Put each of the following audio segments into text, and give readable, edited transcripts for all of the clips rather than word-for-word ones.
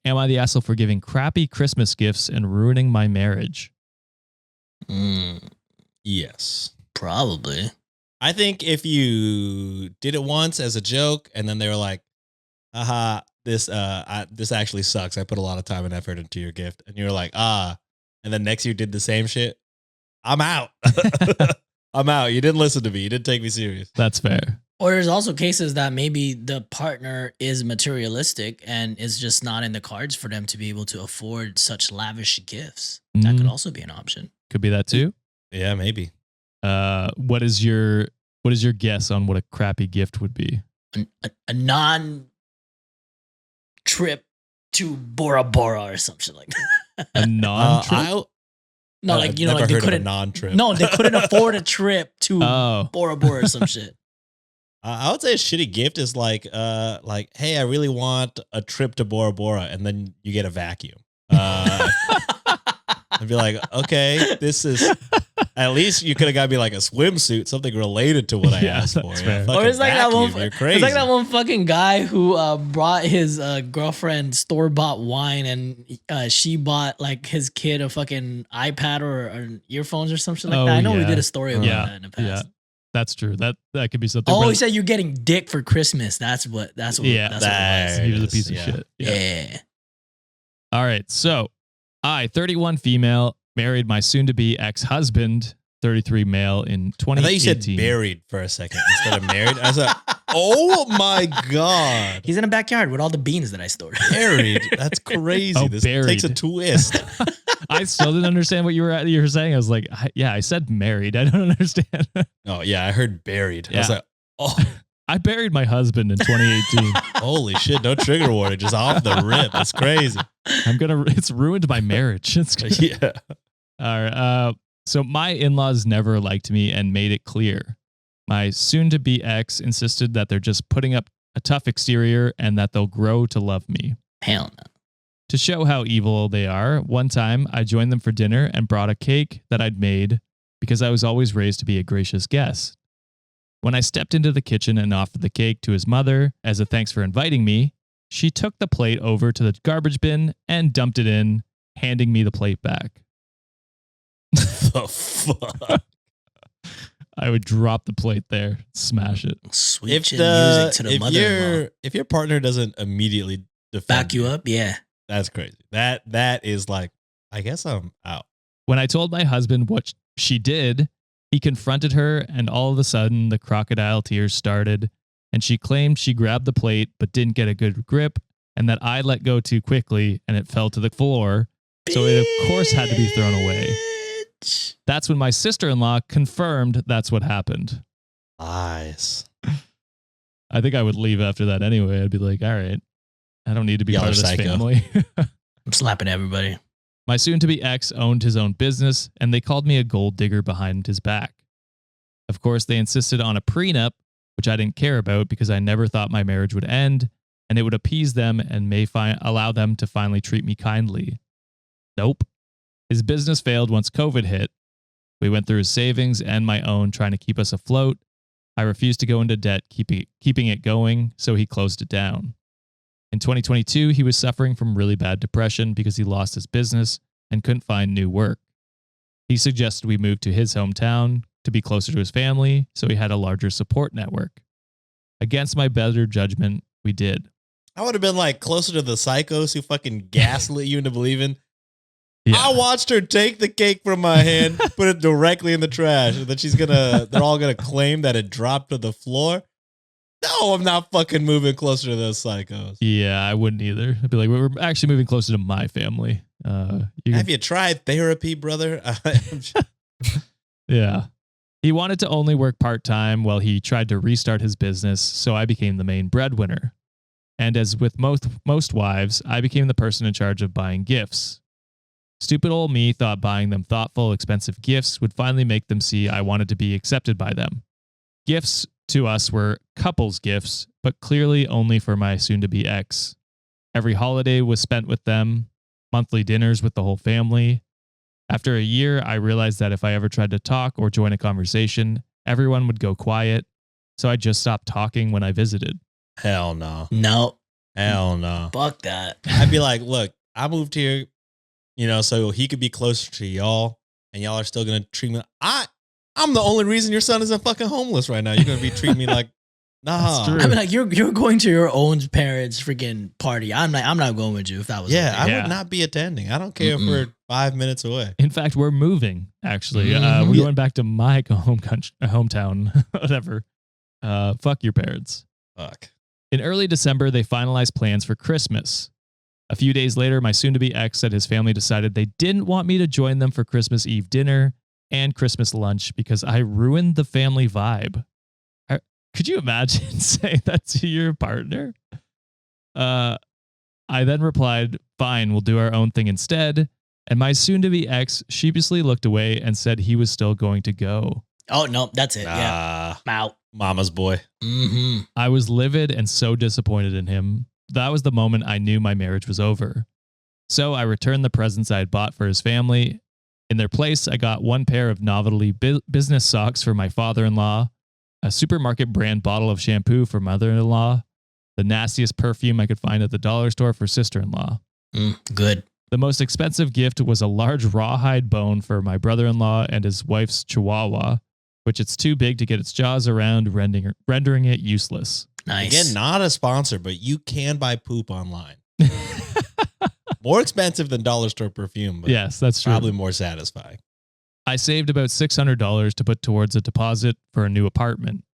Am I the asshole for giving crappy Christmas gifts and ruining my marriage? Yes. Probably. I think if you did it once as a joke and then they were like, aha, this actually sucks. I put a lot of time and effort into your gift. And you were like, and then next year did the same shit. I'm out. I'm out. You didn't listen to me. You didn't take me serious. That's fair. Or there's also cases that maybe the partner is materialistic and it's just not in the cards for them to be able to afford such lavish gifts. That could also be an option. Could be that too. Yeah, maybe. What is your guess on what a crappy gift would be? A non-trip to Bora Bora or something like that. A non-trip? No, like, you know, like they couldn't non-trip. No, they couldn't afford a trip to Oh. Bora Bora or some shit. I would say a shitty gift is like, hey, I really want a trip to Bora Bora, and then you get a vacuum. I'd be like, okay, this is. At least you could have got me like a swimsuit, something related to what I asked for. Fair. Yeah, Or it's like vacuum, that one. you're crazy. It's like that one fucking guy who brought his girlfriend store bought wine, and she bought like his kid a fucking iPad or earphones or something like that. I know we did a story about that in the past. Yeah, that's true. That could be something. Oh, he said you're getting dick for Christmas. That's what. Yeah, that's what it was. He was a piece of shit. Yeah. All right, so I, 31 female, married my soon-to-be ex-husband, 33 male, in 2018. I thought you said buried for a second instead of married. I was like, oh my God. He's in a backyard with all the beans that I stored. Buried. That's crazy. Oh, this buried. takes a twist. I still didn't understand what you were saying. I was like, I said married. I don't understand. Oh, yeah, I heard buried. Yeah. I was like, oh, I buried my husband in 2018. holy shit. No trigger warning. Just off the rip. That's crazy. It's ruined my marriage. It's Yeah. All right. So my in-laws never liked me and made it clear. My soon-to-be ex insisted that they're just putting up a tough exterior and that they'll grow to love me. Hell no. To show how evil they are, one time I joined them for dinner and brought a cake that I'd made because I was always raised to be a gracious guest. When I stepped into the kitchen and offered the cake to his mother as a thanks for inviting me, she took the plate over to the garbage bin and dumped it in, handing me the plate back. The fuck? I would drop the plate there, smash it. Switch music to the mother-in-law. If your partner doesn't immediately Back you up, yeah. That's crazy. That is like, I guess I'm out. When I told my husband what she did, he confronted her, and all of a sudden the crocodile tears started, and she claimed she grabbed the plate but didn't get a good grip, and that I let go too quickly and it fell to the floor, so it of course had to be thrown away. That's when my sister-in-law confirmed that's what happened. Nice. I think I would leave after that anyway. I'd be like, all right, I don't need to be Y'all part of are this psycho. family. I'm slapping everybody. My soon-to-be ex owned his own business, and they called me a gold digger behind his back. Of course, they insisted on a prenup, which I didn't care about because I never thought my marriage would end, and it would appease them and may allow them to finally treat me kindly. Nope. His business failed once COVID hit. We went through his savings and my own trying to keep us afloat. I refused to go into debt, keeping it going, so he closed it down. In 2022, he was suffering from really bad depression because he lost his business and couldn't find new work. He suggested we move to his hometown to be closer to his family, so he had a larger support network. Against my better judgment, we did. I would have been like closer to the psychos who fucking gaslit you into believing. Yeah. I watched her take the cake from my hand, put it directly in the trash, and then they're all gonna claim that it dropped to the floor. No, I'm not fucking moving closer to those psychos. Yeah, I wouldn't either. I'd be like, we're actually moving closer to my family. Have you tried therapy, brother? Yeah. He wanted to only work part-time while he tried to restart his business, so I became the main breadwinner. And as with most wives, I became the person in charge of buying gifts. Stupid old me thought buying them thoughtful, expensive gifts would finally make them see I wanted to be accepted by them. Gifts to us were couples gifts, but clearly only for my soon-to-be ex. Every holiday was spent with them, monthly dinners with the whole family. After a year, I realized that if I ever tried to talk or join a conversation, everyone would go quiet, so I just stopped talking when I visited. Hell no. No. Hell no. Fuck that. I'd be like, look, I moved here, so he could be closer to y'all, and y'all are still gonna treat me. I'm the only reason your son isn't fucking homeless right now. You're gonna be treating me like, nah. That's true. I mean, like you're going to your own parents' freaking party. I'm not going with you if that was. Yeah, okay. I would not be attending. I don't care if we're 5 minutes away. In fact, we're moving. Actually, Mhm. we're going back to my hometown. Whatever. Fuck your parents. Fuck. In early December, they finalized plans for Christmas. A few days later, my soon-to-be ex said his family decided they didn't want me to join them for Christmas Eve dinner and Christmas lunch because I ruined the family vibe. Could you imagine saying that to your partner? I then replied, fine, we'll do our own thing instead. And my soon-to-be ex sheepishly looked away and said he was still going to go. Oh, no, that's it. Yeah. I'm out. Mama's boy. Mm-hmm. I was livid and so disappointed in him. That was the moment I knew my marriage was over. So I returned the presents I had bought for his family. In their place, I got one pair of novelty business socks for my father-in-law, a supermarket brand bottle of shampoo for mother-in-law, the nastiest perfume I could find at the dollar store for sister-in-law. Good. The most expensive gift was a large rawhide bone for my brother-in-law and his wife's chihuahua, which it's too big to get its jaws around, rendering it useless. Nice. Again, not a sponsor, but you can buy poop online. More expensive than dollar store perfume, but Yes, that's true. probably more satisfying. I saved about $600 to put towards a deposit for a new apartment.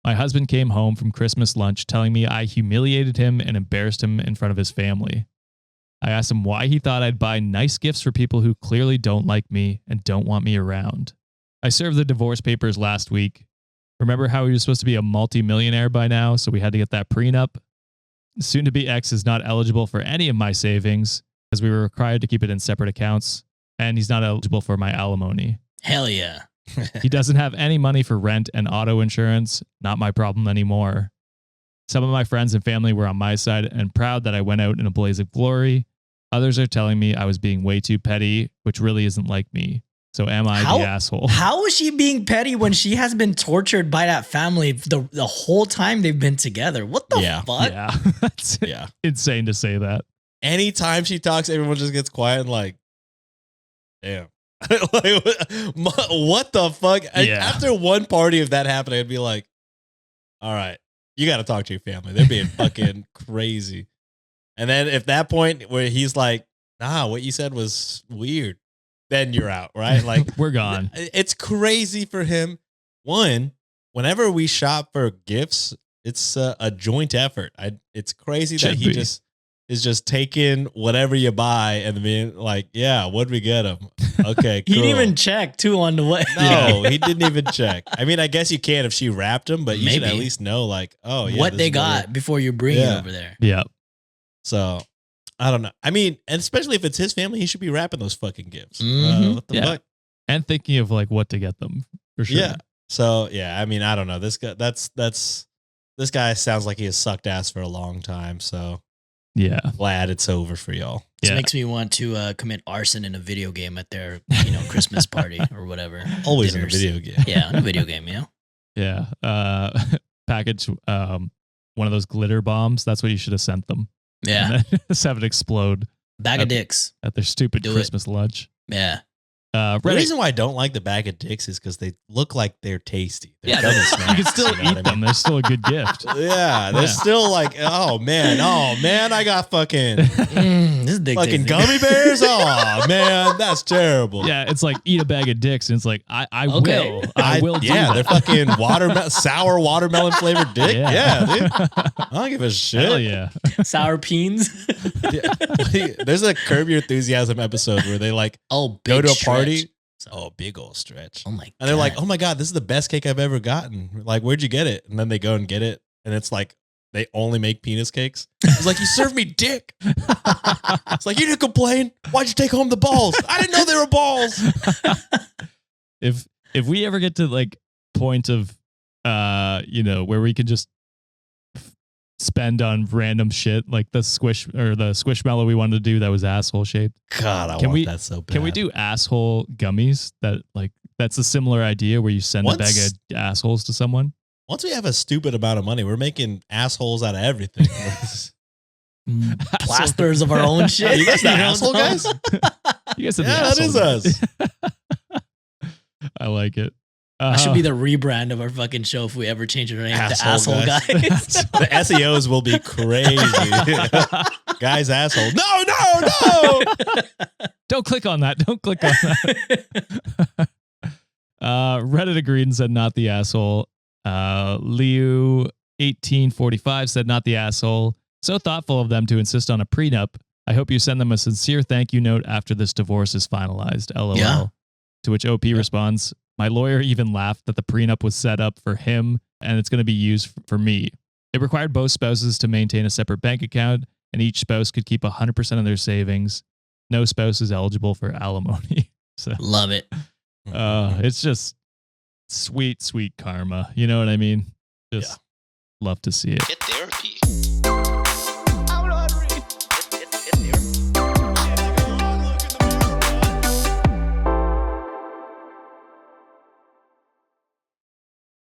My husband came home from Christmas lunch telling me I humiliated him and embarrassed him in front of his family. I asked him why he thought I'd buy nice gifts for people who clearly don't like me and don't want me around. I served the divorce papers last week. Remember how he was supposed to be a multi-millionaire by now, so we had to get that prenup? Soon-to-be ex is not eligible for any of my savings, as we were required to keep it in separate accounts, and he's not eligible for my alimony. Hell yeah. He doesn't have any money for rent and auto insurance. Not my problem anymore. Some of my friends and family were on my side and proud that I went out in a blaze of glory. Others are telling me I was being way too petty, which really isn't like me. So am I the asshole? How is she being petty when she has been tortured by that family the whole time they've been together? What the fuck? Yeah, that's insane to say that. Anytime she talks, everyone just gets quiet and like, damn. Like, what the fuck? After one party of that happening, I'd be like, all right, you got to talk to your family. They're being fucking crazy. And then if that point where he's like, nah, what you said was weird, then you're out, right? Like we're gone. It's crazy for him. One, whenever we shop for gifts, it's a joint effort. It's crazy that he just is just taking whatever you buy and being like, yeah, what'd we get him? Okay, cool. He didn't even check too on the way. No, he didn't even check. I mean, I guess you can if she wrapped him, but you should at least know like, oh yeah, what they got before you bring it over there. Yeah. So I don't know. I mean, and especially if it's his family, he should be wrapping those fucking gifts. Mhm. What the fuck? And thinking of like what to get them for sure. Yeah. So yeah, I mean, I don't know. This guy, this guy sounds like he has sucked ass for a long time. So yeah, glad it's over for y'all. This makes me want to commit arson in a video game at their Christmas party or whatever. Always Dinners. in a video game. Yeah, in a video game. Yeah. Package one of those glitter bombs. That's what you should have sent them. Yeah. And then just have it explode. Bag of dicks at their stupid Do Christmas lunch. Yeah. The reason why I don't like the bag of dicks is because they look like they're tasty. They're Yeah, snacks, you can still eat them. They're still a good gift. Yeah, they're still like, oh man, I got fucking this dick fucking tasty. gummy bears. Oh man, that's terrible. Yeah, it's like eat a bag of dicks, and it's like I will. Do yeah, that. they're fucking sour watermelon flavored dick. Yeah, dude. I don't give a shit. Hell yeah. Sour peens. There's a Curb Your Enthusiasm episode where they like go to a party. So, oh, big old stretch. Oh my god. And they're like, oh my God, this is the best cake I've ever gotten. We're like, where'd you get it? And then they go and get it. And it's like, they only make penis cakes. It's like, you served me dick. It's like, you didn't complain. Why'd you take home the balls? I didn't know they were balls. If we ever get to like point of, where we can just spend on random shit like the squishmallow we wanted to do that was asshole shaped. God, I want that so bad. Can we do asshole gummies that's a similar idea where you send a bag of assholes to someone? Once we have a stupid amount of money, we're making assholes out of everything. plasters of our own shit. You guys the asshole guys? You guys are Yeah, the that is asshole us. guys. I like it. That should be the rebrand of our fucking show if we ever change our name to Asshole Asshole Guys. The SEOs will be crazy. Guys, asshole. No. Don't click on that. Don't click on that. Reddit agreed and said not the asshole. Liu1845 said not the asshole. So thoughtful of them to insist on a prenup. I hope you send them a sincere thank you note after this divorce is finalized. LOL. Yeah. To which OP responds, my lawyer even laughed that the prenup was set up for him and it's going to be used for me. It required both spouses to maintain a separate bank account and each spouse could keep 100% of their savings. No spouse is eligible for alimony. So Love it. it's just sweet, sweet karma. You know what I mean? Just love to see it. Get therapy.